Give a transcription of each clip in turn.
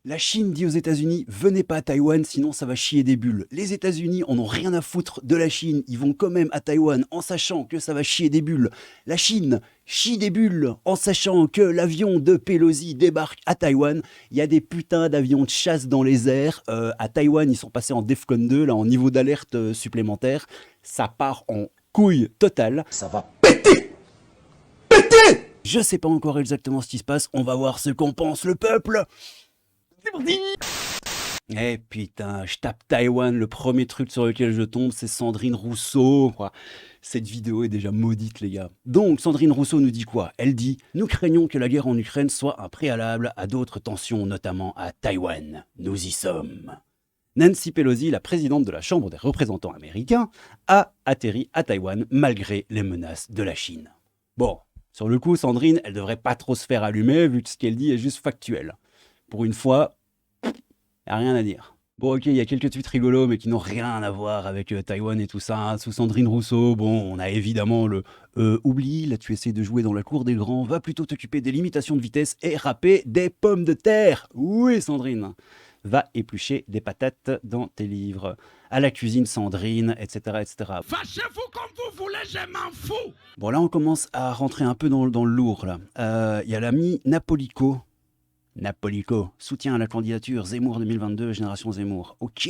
La Chine dit aux États-Unis, venez pas à Taïwan, sinon ça va chier des bulles. Les États-Unis en ont rien à foutre de la Chine, ils vont quand même à Taïwan en sachant que ça va chier des bulles. La Chine chie des bulles en sachant que l'avion de Pelosi débarque à Taïwan. Il y a des putains d'avions de chasse dans les airs. À Taïwan, ils sont passés en Defcon 2, là, en niveau d'alerte supplémentaire. Ça part en couille totale. Ça va péter! Péter! Je sais pas encore exactement ce qui se passe, on va voir ce qu'en pense le peuple. C'est parti! Eh putain, je tape Taïwan, le premier truc sur lequel je tombe, c'est Sandrine Rousseau. Cette vidéo est déjà maudite, les gars. Donc, Sandrine Rousseau nous dit quoi? Elle dit « Nous craignons que la guerre en Ukraine soit un préalable à d'autres tensions, notamment à Taïwan. Nous y sommes. » Nancy Pelosi, la présidente de la Chambre des représentants américains, a atterri à Taïwan malgré les menaces de la Chine. Bon, sur le coup, Sandrine, elle devrait pas trop se faire allumer, vu que ce qu'elle dit est juste factuel. Pour une fois, il n'y a rien à dire. Bon, ok, il y a quelques tweets rigolos, mais qui n'ont rien à voir avec Taïwan et tout ça. Hein. Sous Sandrine Rousseau, bon, on a évidemment le oublie, là tu essaies de jouer dans la cour des grands, va plutôt t'occuper des limitations de vitesse et râper des pommes de terre. Oui, Sandrine. Va éplucher des patates dans tes livres. À la cuisine, Sandrine, etc., etc. Fâchez-vous comme vous voulez, je m'en fous. Bon, là, on commence à rentrer un peu dans le lourd, là. Il y a l'ami Napolico. Napolico, soutien à la candidature Zemmour 2022, Génération Zemmour. Ok.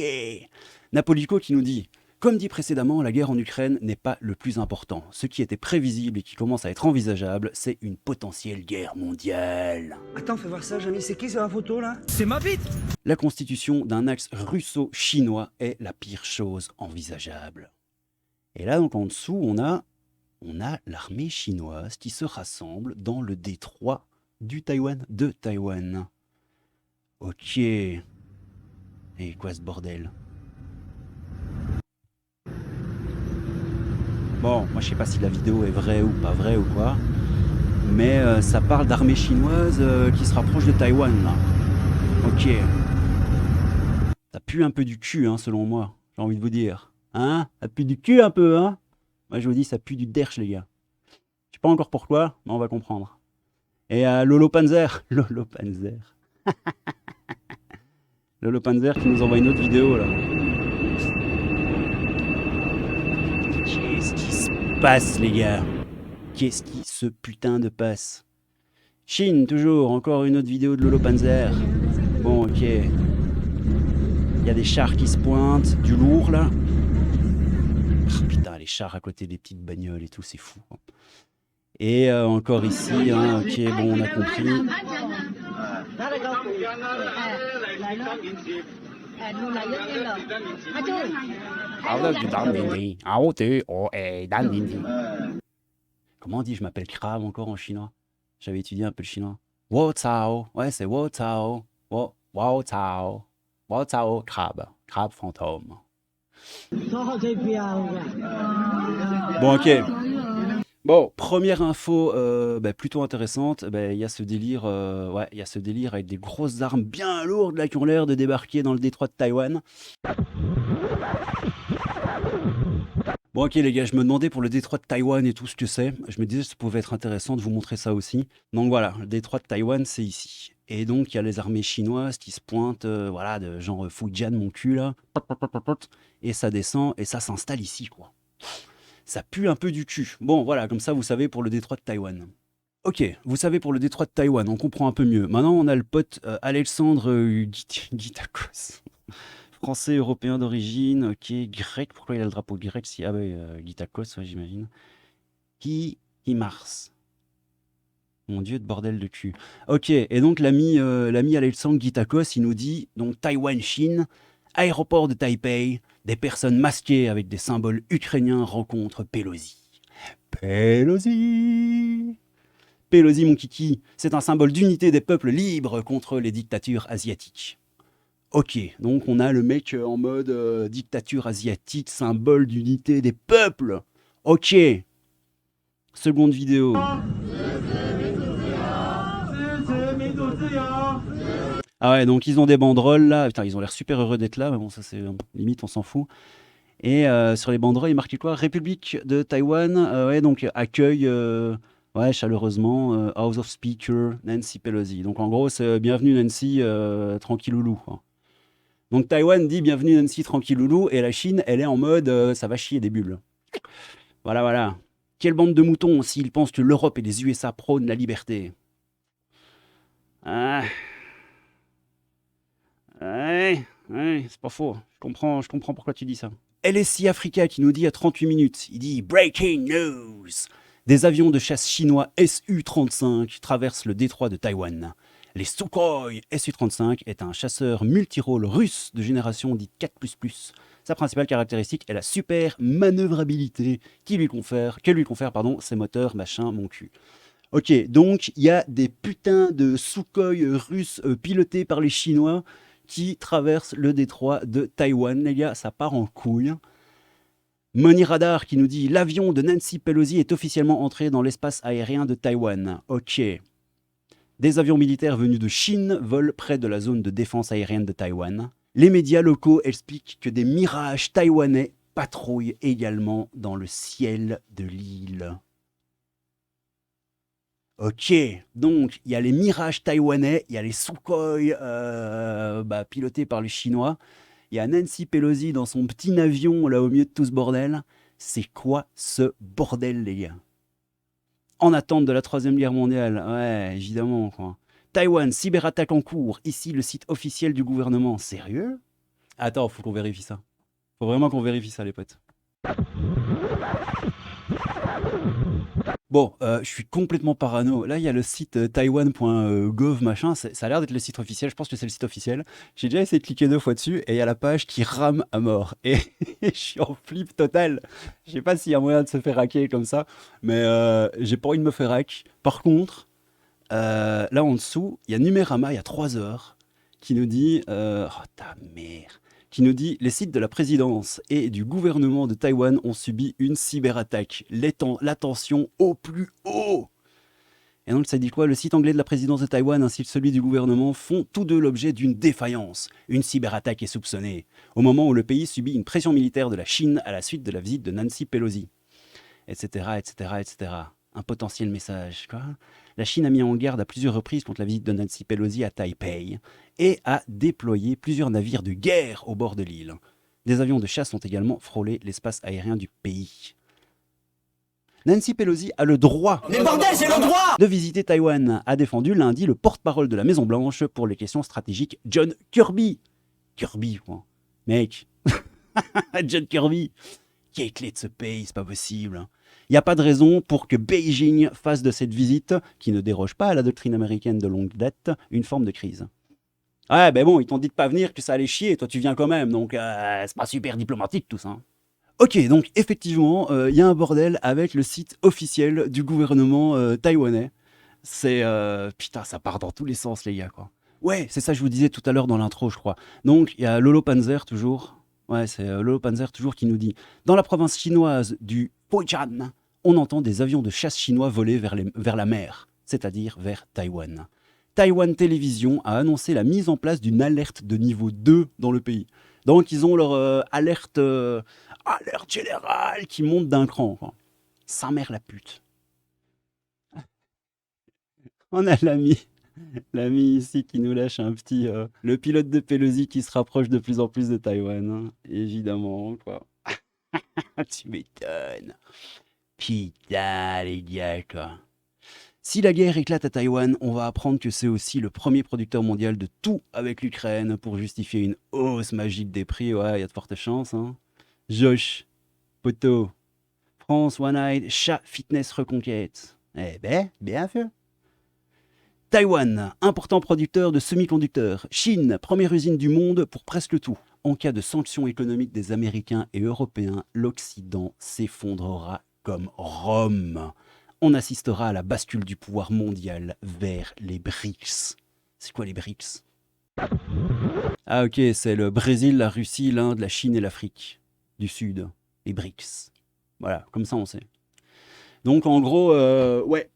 Napolico qui nous dit « Comme dit précédemment, la guerre en Ukraine n'est pas le plus important. Ce qui était prévisible et qui commence à être envisageable, c'est une potentielle guerre mondiale. » Attends, fais voir ça, Jamy. C'est qui sur la photo, là? C'est ma bite. La constitution d'un axe russo-chinois est la pire chose envisageable. Et là, donc, en dessous, on a l'armée chinoise qui se rassemble dans le détroit du Taïwan, de Taïwan. Ok. Et quoi ce bordel? Bon, moi je sais pas si la vidéo est vraie ou pas vraie ou quoi, mais ça parle d'armée chinoise qui se rapproche de Taïwan là. Ok. Ça pue un peu du cul, hein, selon moi, j'ai envie de vous dire. Hein? Ça pue du cul un peu, hein? Moi je vous dis, ça pue du derche, les gars. Je sais pas encore pourquoi, mais on va comprendre. Et Lolo Panzer, Lolo Panzer. Lolo Panzer qui nous envoie une autre vidéo là. Qu'est-ce qui se passe, les gars? Qu'est-ce qui se putain de passe? Chine, toujours, encore une autre vidéo de Lolo Panzer. Bon, ok. Il y a des chars qui se pointent, du lourd là. Oh, putain, les chars à côté des petites bagnoles et tout, c'est fou. Et encore ici, hein, ok, bon, on a compris. Comment on dit je m'appelle crabe encore en chinois? J'avais étudié un peu le chinois. Wo Cao, ouais, c'est Wo Cao. Wo Cao. Wo Cao, crabe. Crabe fantôme. Bon, ok. Bon, première info plutôt intéressante, il y a ce délire, il y a ce délire avec des grosses armes bien lourdes là qui ont l'air de débarquer dans le détroit de Taïwan. Bon ok les gars, je me demandais pour le détroit de Taïwan et tout ce que c'est, je me disais que ça pouvait être intéressant de vous montrer ça aussi. Donc voilà, le détroit de Taïwan c'est ici. Et donc il y a les armées chinoises qui se pointent, voilà, de genre Fujian mon cul là, et ça descend et ça s'installe ici quoi. Ça pue un peu du cul. Bon, voilà, comme ça, vous savez pour le détroit de Taïwan. Ok, vous savez pour le détroit de Taïwan, on comprend un peu mieux. Maintenant, on a le pote Alexandre Gitakos. Français, européen d'origine, ok, grec. Pourquoi il a le drapeau grec si... Ah ouais, Gitakos, ouais, j'imagine. Qui Mars. Mon dieu de bordel de cul. Ok, et donc l'ami Alexandre Gitakos, il nous dit, donc Taïwan, Chine, aéroport de Taipei, des personnes masquées avec des symboles ukrainiens rencontrent Pelosi. Pelosi, mon kiki, c'est un symbole d'unité des peuples libres contre les dictatures asiatiques. Ok, donc on a le mec en mode dictature asiatique, symbole d'unité des peuples. Ok. Seconde vidéo. Ah ouais, donc ils ont des banderoles là. Putain, ils ont l'air super heureux d'être là, mais bon, ça c'est limite, on s'en fout. Et sur les banderoles, il est marqué quoi? République de Taïwan, ouais, donc accueille Ouais, chaleureusement, House of Speaker, Nancy Pelosi. Donc en gros, c'est bienvenue Nancy, tranquilloulou, quoi. Donc Taïwan dit bienvenue Nancy, tranquilloulou, et la Chine, elle est en mode ça va chier des bulles. Voilà, voilà. Quelle bande de moutons s'ils pensent que l'Europe et les USA prônent la liberté. Ah. Ouais, c'est pas faux. Je comprends pourquoi tu dis ça. LSI Africa qui nous dit à 38 minutes, il dit Breaking news. Des avions de chasse chinois Su-35 traversent le détroit de Taïwan. Les Sukhoi Su-35 est un chasseur multirôle russe de génération dite 4++. Sa principale caractéristique est la super manœuvrabilité que lui confère ses moteurs machin mon cul. Ok, donc il y a des putains de Sukhoi russes pilotés par les Chinois qui traversent le détroit de Taïwan. Les gars, ça part en couille. Money Radar qui nous dit « L'avion de Nancy Pelosi est officiellement entré dans l'espace aérien de Taïwan. » Ok. Des avions militaires venus de Chine volent près de la zone de défense aérienne de Taïwan. Les médias locaux expliquent que des mirages taïwanais patrouillent également dans le ciel de l'île. Ok, donc il y a les mirages taïwanais, il y a les Sukhoi pilotés par les Chinois, il y a Nancy Pelosi dans son petit avion là au milieu de tout ce bordel. C'est quoi ce bordel, les gars? En attente de la 3e guerre mondiale, ouais, évidemment, quoi. Taïwan, cyberattaque en cours, ici le site officiel du gouvernement. Sérieux? Attends, faut qu'on vérifie ça. Faut vraiment qu'on vérifie ça, les potes. Bon, je suis complètement parano. Là, il y a le site taiwan.gov machin. Ça a l'air d'être le site officiel. Je pense que c'est le site officiel. J'ai déjà essayé de cliquer 2 fois dessus et il y a la page qui rame à mort. Et je suis en flip total. Je sais pas s'il y a moyen de se faire hacker comme ça, mais j'ai pas envie de me faire hack. Par contre, là en dessous, il y a Numérama, il y a 3 heures, qui nous dit oh ta mère, qui nous dit les sites de la présidence et du gouvernement de Taïwan ont subi une cyberattaque. L'attention au plus haut. Et donc ça dit quoi? Le site anglais de la présidence de Taïwan ainsi que celui du gouvernement font tous deux l'objet d'une défaillance. Une cyberattaque est soupçonnée, au moment où le pays subit une pression militaire de la Chine à la suite de la visite de Nancy Pelosi. Etc, etc, etc. Un potentiel message, quoi. La Chine a mis en garde à plusieurs reprises contre la visite de Nancy Pelosi à Taipei et a déployé plusieurs navires de guerre au bord de l'île. Des avions de chasse ont également frôlé l'espace aérien du pays. Nancy Pelosi a le droit de visiter Taïwan, a défendu lundi le porte-parole de la Maison-Blanche pour les questions stratégiques, John Kirby. Kirby, quoi. Mec. John Kirby. Qui est clé de ce pays, c'est pas possible. Il n'y a pas de raison pour que Beijing fasse de cette visite, qui ne déroge pas à la doctrine américaine de longue date, une forme de crise. Ouais, ben bon, ils t'ont dit de pas venir, que ça allait chier, et toi tu viens quand même, donc c'est pas super diplomatique tout ça. Ok, donc effectivement, il y a un bordel avec le site officiel du gouvernement taïwanais. C'est... putain, ça part dans tous les sens, les gars, quoi. Ouais, c'est ça que je vous disais tout à l'heure dans l'intro, je crois. Donc, il y a Lolo Panzer, toujours. Ouais, c'est Lolo Panzer, toujours, qui nous dit « Dans la province chinoise du Fujian, on entend des avions de chasse chinois voler vers la mer, c'est-à-dire vers Taïwan. Taïwan Télévision a annoncé la mise en place d'une alerte de niveau 2 dans le pays. Donc, ils ont leur alerte générale qui monte d'un cran, quoi. Sa mère la pute. On a l'ami ici qui nous lâche un petit... le pilote de Pelosi qui se rapproche de plus en plus de Taïwan, hein. Évidemment, quoi. Tu m'étonnes. Putain, les gars, quoi. Si la guerre éclate à Taïwan, on va apprendre que c'est aussi le premier producteur mondial de tout avec l'Ukraine pour justifier une hausse magique des prix. Ouais, il y a de fortes chances, hein. Josh, Poto, France, One Eye, Chat, Fitness, Reconquête. Eh ben, bien fait. Taïwan, important producteur de semi-conducteurs. Chine, première usine du monde pour presque tout. En cas de sanctions économiques des Américains et Européens, l'Occident s'effondrera comme Rome. On assistera à la bascule du pouvoir mondial vers les BRICS. C'est quoi les BRICS? Ah ok, c'est le Brésil, la Russie, l'Inde, la Chine et l'Afrique du Sud. Les BRICS. Voilà, comme ça on sait. Donc en gros, ouais,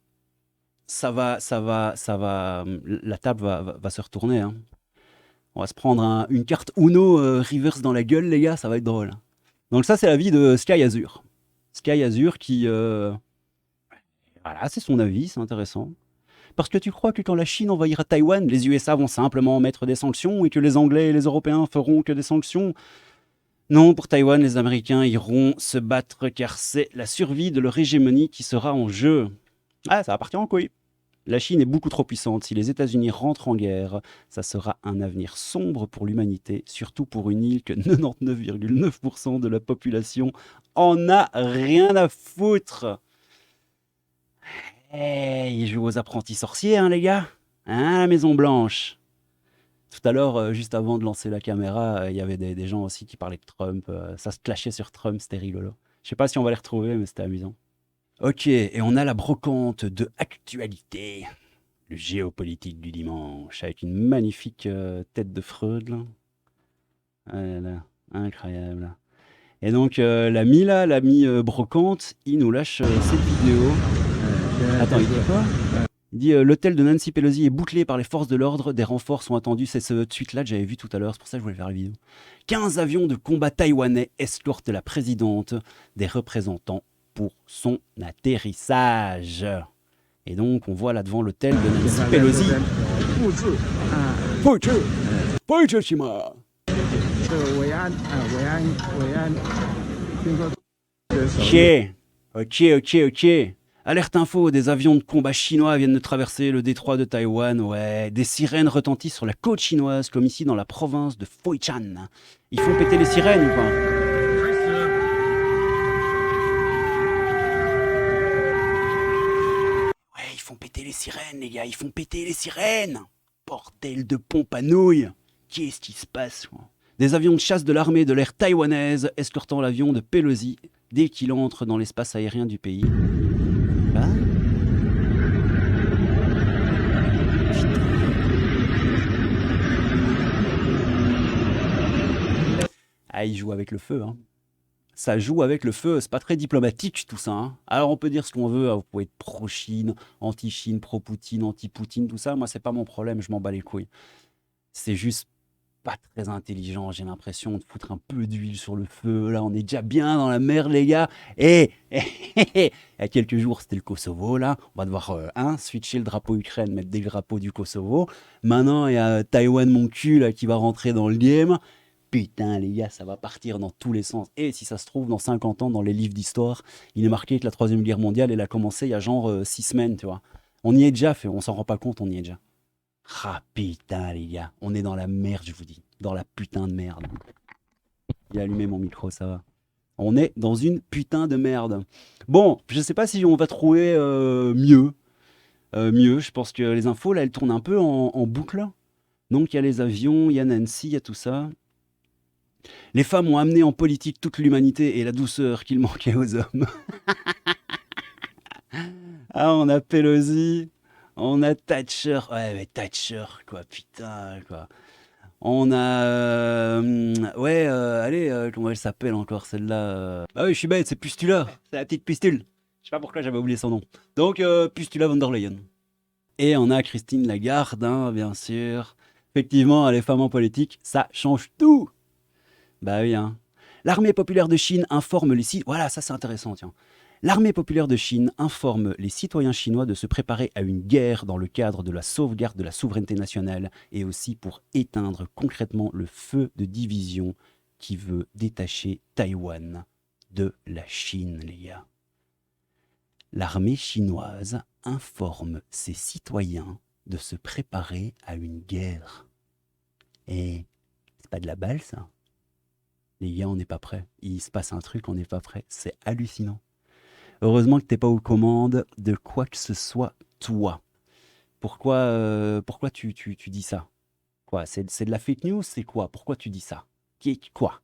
ça va, la table va se retourner, hein. On va se prendre une carte Uno reverse dans la gueule, les gars, ça va être drôle. Donc ça, c'est la vie de Sky Azure. Sky Azure qui... Voilà, c'est son avis, c'est intéressant. Parce que tu crois que quand la Chine envahira Taïwan, les USA vont simplement mettre des sanctions et que les Anglais et les Européens feront que des sanctions? Non, pour Taïwan, les Américains iront se battre car c'est la survie de leur hégémonie qui sera en jeu. Ah, ça va partir en couille. La Chine est beaucoup trop puissante. Si les États-Unis rentrent en guerre, ça sera un avenir sombre pour l'humanité, surtout pour une île que 99,9% de la population en a rien à foutre. Ils jouent aux apprentis sorciers, hein, les gars? Hein, la Maison Blanche? Tout à l'heure, juste avant de lancer la caméra, il y avait des gens aussi qui parlaient de Trump. Ça se clashait sur Trump, c'était rigolo. Je sais pas si on va les retrouver, mais c'était amusant. Ok, et on a la brocante de actualité. Le géopolitique du dimanche, avec une magnifique tête de Freud, là. Ah là là, incroyable. Et donc, l'ami, là, l'ami brocante, il nous lâche cette vidéo. Attends, il dit quoi? Il dit l'hôtel de Nancy Pelosi est bouclé par les forces de l'ordre, des renforts sont attendus. C'est ce tweet-là que j'avais vu tout à l'heure, c'est pour ça que je voulais faire la vidéo. 15 avions de combat taïwanais escortent la présidente des représentants pour son atterrissage. Et donc, on voit là devant l'hôtel de Nancy Pelosi. Fukushima. Ok. Alerte info, des avions de combat chinois viennent de traverser le détroit de Taïwan. Ouais, des sirènes retentissent sur la côte chinoise, comme ici dans la province de Fo-i-chan. Ils font péter les sirènes ou pas? Ouais, ils font péter les sirènes, les gars, ils font péter les sirènes. Bordel de pompe à nouilles. Qu'est-ce qui se passe, quoi? Des avions de chasse de l'armée de l'air taïwanaise escortant l'avion de Pelosi dès qu'il entre dans l'espace aérien du pays. Hein? Ah, il joue avec le feu, hein. Ça joue avec le feu, c'est pas très diplomatique tout ça, hein. Alors on peut dire ce qu'on veut, vous pouvez être pro-Chine, anti-Chine, pro-Poutine, anti-Poutine, tout ça, moi c'est pas mon problème, je m'en bats les couilles. C'est juste pas très intelligent, j'ai l'impression de foutre un peu d'huile sur le feu. Là, on est déjà bien dans la merde, les gars. Et il y a quelques jours, c'était le Kosovo, là. On va devoir switcher le drapeau Ukraine, mettre des drapeaux du Kosovo. Maintenant, il y a Taïwan, mon cul, là, qui va rentrer dans le game. Putain, les gars, ça va partir dans tous les sens. Et si ça se trouve, dans 50 ans, dans les livres d'histoire, il est marqué que la Troisième Guerre mondiale, elle a commencé il y a genre 6 semaines, tu vois. On y est déjà, on s'en rend pas compte, on y est déjà. Ah putain les gars, on est dans la merde je vous dis, dans la putain de merde. Il a allumé mon micro, ça va. On est dans une putain de merde. Bon, je sais pas si on va trouver mieux. Je pense que les infos là, elles tournent un peu en boucle. Donc il y a les avions, il y a Nancy, il y a tout ça. Les femmes ont amené en politique toute l'humanité et la douceur qu'il manquait aux hommes. Ah, on a Pelosi. On a Thatcher. Ouais, mais Thatcher, quoi, putain, quoi. On a... allez, comment elle s'appelle encore, celle-là? Bah oui, je suis bête, c'est Pustula. C'est la petite Pustule. Je sais pas pourquoi j'avais oublié son nom. Donc, Pustula von der Leyen. Et on a Christine Lagarde, hein, bien sûr. Effectivement, les femmes en politique, ça change tout. Bah oui, hein. L'armée populaire de Chine informe les sites... Voilà, ça c'est intéressant, tiens. L'armée populaire de Chine informe les citoyens chinois de se préparer à une guerre dans le cadre de la sauvegarde de la souveraineté nationale et aussi pour éteindre concrètement le feu de division qui veut détacher Taïwan de la Chine, les gars. L'armée chinoise informe ses citoyens de se préparer à une guerre. Et c'est pas de la balle, ça. Les gars, on n'est pas prêts. Il se passe un truc, on n'est pas prêts. C'est hallucinant. Heureusement que t'es pas aux commandes de quoi que ce soit, toi. Pourquoi tu dis ça? Quoi, c'est de la fake news? C'est quoi? Pourquoi tu dis ça? Quoi?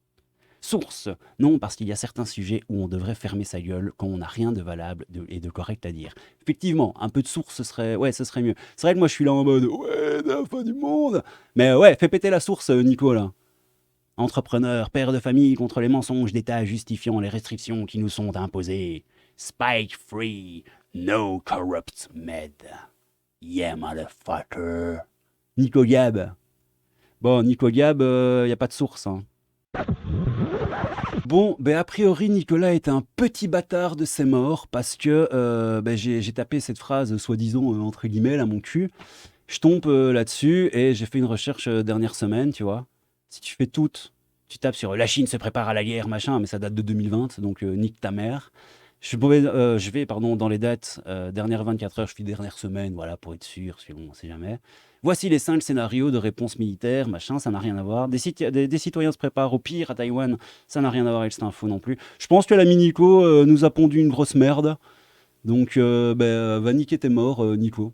Source? Non, parce qu'il y a certains sujets où on devrait fermer sa gueule quand on n'a rien de valable et de correct à dire. Effectivement, un peu de source, ce serait mieux. C'est vrai que moi, je suis là en mode, ouais, la fin du monde. Mais ouais, fais péter la source, Nico, là. Entrepreneur, père de famille contre les mensonges d'État justifiant les restrictions qui nous sont imposées. Spike free, no corrupt med. Yeah, motherfucker. Nico Gab. Bon, Nico Gab, y a pas de source, hein. Bon, a priori, Nicolas est un petit bâtard de ses morts parce que j'ai tapé cette phrase, soi-disant, entre guillemets, à mon cul. Je tombe là-dessus et j'ai fait une recherche dernière semaine, tu vois. Si tu fais toutes, tu tapes sur la Chine se prépare à la guerre, machin, mais ça date de 2020, donc nique ta mère. Je vais dans les dates dernières 24 heures, je fais dernière semaine, voilà, pour être sûr, parce que bon, on sait jamais. Voici les 5 scénarios de réponse militaire, machin, ça n'a rien à voir. Des citoyens se préparent au pire à Taïwan, ça n'a rien à voir avec cette info non plus. Je pense que l'ami Nico nous a pondu une grosse merde. Donc, va niquer tes morts, Nico.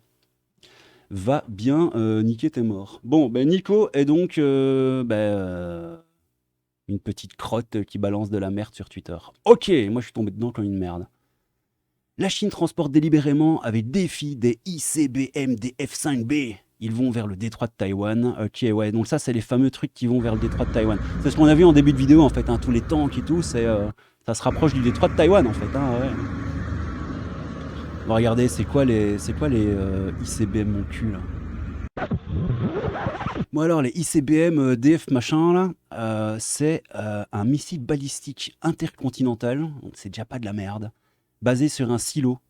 Va bien niquer tes morts. Bon, Nico est donc une petite crotte qui balance de la merde sur Twitter. Ok, moi je suis tombé dedans comme une merde. La Chine transporte délibérément avec défi des ICBM, des F-5B. Ils vont vers le détroit de Taïwan. Ok, ouais, donc ça, c'est les fameux trucs qui vont vers le détroit de Taïwan. C'est ce qu'on a vu en début de vidéo, en fait, hein, tous les tanks et tout, ça se rapproche du détroit de Taïwan, en fait. Hein, ouais. Bon, regardez, c'est quoi les ICBM, mon cul, là. Bon, alors, les ICBM DF machin, là, c'est un missile balistique intercontinental, donc c'est déjà pas de la merde, basé sur un silo.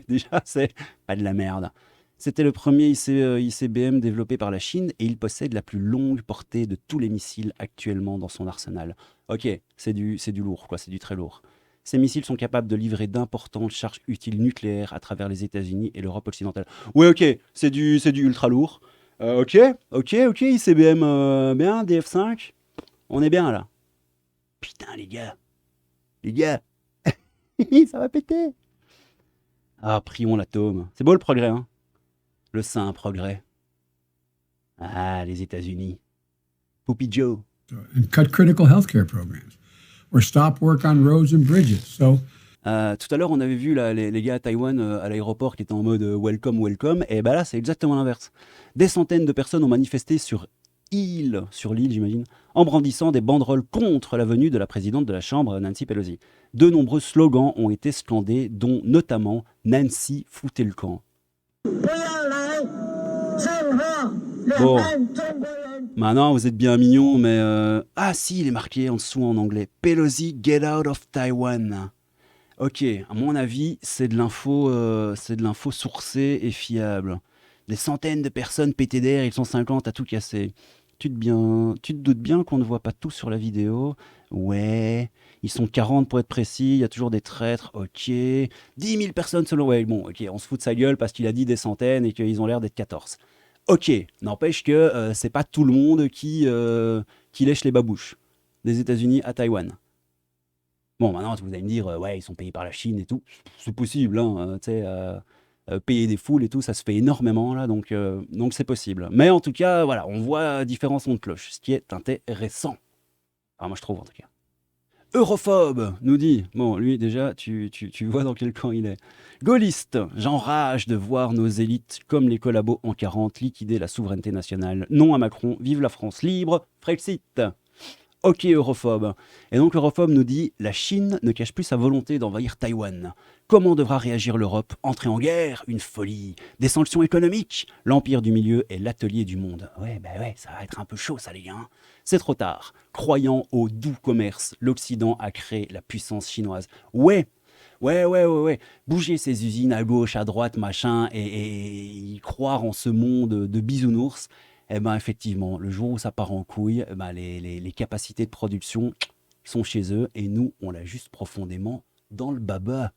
Déjà, c'est pas de la merde. C'était le premier ICBM développé par la Chine et il possède la plus longue portée de tous les missiles actuellement dans son arsenal. Ok, c'est du lourd, quoi, c'est du très lourd. Ces missiles sont capables de livrer d'importantes charges utiles nucléaires à travers les États-Unis et l'Europe occidentale. Ouais, ok, c'est du ultra lourd. Ok, ICBM bien, DF5, on est bien là. Putain, les gars, ça va péter. Ah, prions l'atome. C'est beau le progrès, hein. Le saint progrès. Ah, les États-Unis. Poopy Joe. And cut critical healthcare programs, or stop work on roads and bridges. So. Tout à l'heure, on avait vu là, les gars à Taïwan à l'aéroport qui étaient en mode welcome, et là, c'est exactement l'inverse. Des centaines de personnes ont manifesté sur l'île, j'imagine, en brandissant des banderoles contre la venue de la présidente de la Chambre, Nancy Pelosi. De nombreux slogans ont été scandés, dont notamment Nancy foutez le camp. Bon, maintenant vous êtes bien mignon, mais ah si, il est marqué en dessous en anglais. Pelosi, get out of Taiwan. Ok, à mon avis, c'est de l'info sourcée et fiable. Des centaines de personnes pétées d'air, ils sont 50 à tout casser. Tu te doutes bien qu'on ne voit pas tout sur la vidéo. Ouais, ils sont 40 pour être précis, il y a toujours des traîtres, ok. 10 000 personnes selon... Ouais, bon, ok, on se fout de sa gueule parce qu'il a dit des centaines et qu'ils ont l'air d'être 14. Ok, n'empêche que c'est pas tout le monde qui lèche les babouches des États-Unis à Taïwan. Bon, maintenant, vous allez me dire, ouais, ils sont payés par la Chine et tout. C'est possible, hein, tu sais... payer des foules et tout, ça se fait énormément là, donc c'est possible. Mais en tout cas, voilà, on voit différents sons de cloche, ce qui est intéressant. Enfin, moi je trouve en tout cas. Europhobe, nous dit. Bon, lui déjà, tu vois dans quel camp il est. Gaulliste, j'enrage de voir nos élites comme les collabos en 40 liquider la souveraineté nationale. Non à Macron, vive la France libre, Frexit. Ok, europhobe. Et donc l'europhobe nous dit « La Chine ne cache plus sa volonté d'envahir Taïwan. Comment devra réagir l'Europe? Entrer en guerre? Une folie. Des sanctions économiques? L'empire du milieu est l'atelier du monde. » Ouais, ça va être un peu chaud ça les gars. C'est trop tard. Croyant au doux commerce, l'Occident a créé la puissance chinoise. Ouais. Bouger ses usines à gauche, à droite, machin, et y croire en ce monde de bisounours. Eh bien, effectivement, le jour où ça part en couille, les capacités de production sont chez eux et nous, on l'a juste profondément dans le baba.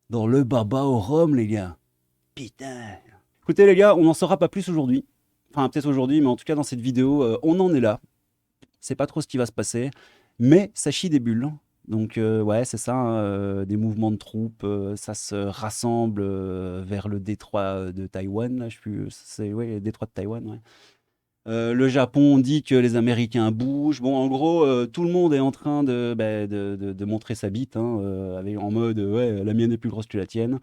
Dans le baba au rhum, les gars. Putain. Écoutez, les gars, on n'en saura pas plus aujourd'hui. Enfin, peut-être aujourd'hui, mais en tout cas, dans cette vidéo, on en est là. C'est pas trop ce qui va se passer, mais ça chie des bulles. Donc, ouais, c'est ça, hein, des mouvements de troupes, ça se rassemble vers le détroit de Taïwan. Là, je sais plus, c'est le détroit de Taïwan, ouais. Le Japon dit que les Américains bougent. Bon, en gros, tout le monde est en train de montrer sa bite, hein, en mode ouais, la mienne est plus grosse que la tienne.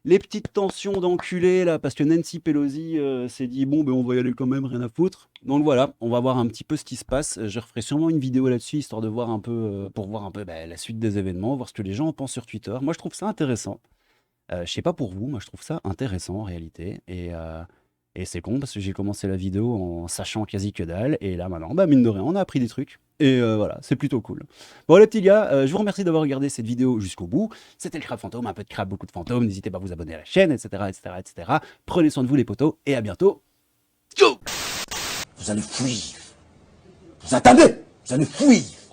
Les petites tensions d'enculés là, parce que Nancy Pelosi s'est dit bon, on va y aller quand même, rien à foutre. Donc voilà, on va voir un petit peu ce qui se passe. Je referai sûrement une vidéo là-dessus histoire de voir un peu, pour voir un peu la suite des événements, voir ce que les gens en pensent sur Twitter. Moi, je trouve ça intéressant. Je sais pas pour vous, moi je trouve ça intéressant en réalité. Et c'est con parce que j'ai commencé la vidéo en sachant quasi que dalle. Et là maintenant, mine de rien, on a appris des trucs. Et voilà, c'est plutôt cool. Bon les petits gars, je vous remercie d'avoir regardé cette vidéo jusqu'au bout. C'était le crabe fantôme, un peu de crabe, beaucoup de fantômes. N'hésitez pas à vous abonner à la chaîne, etc., etc., etc. Prenez soin de vous les potos, et à bientôt. Ciao. Vous allez fuir. Vous entendez? Vous allez fuir.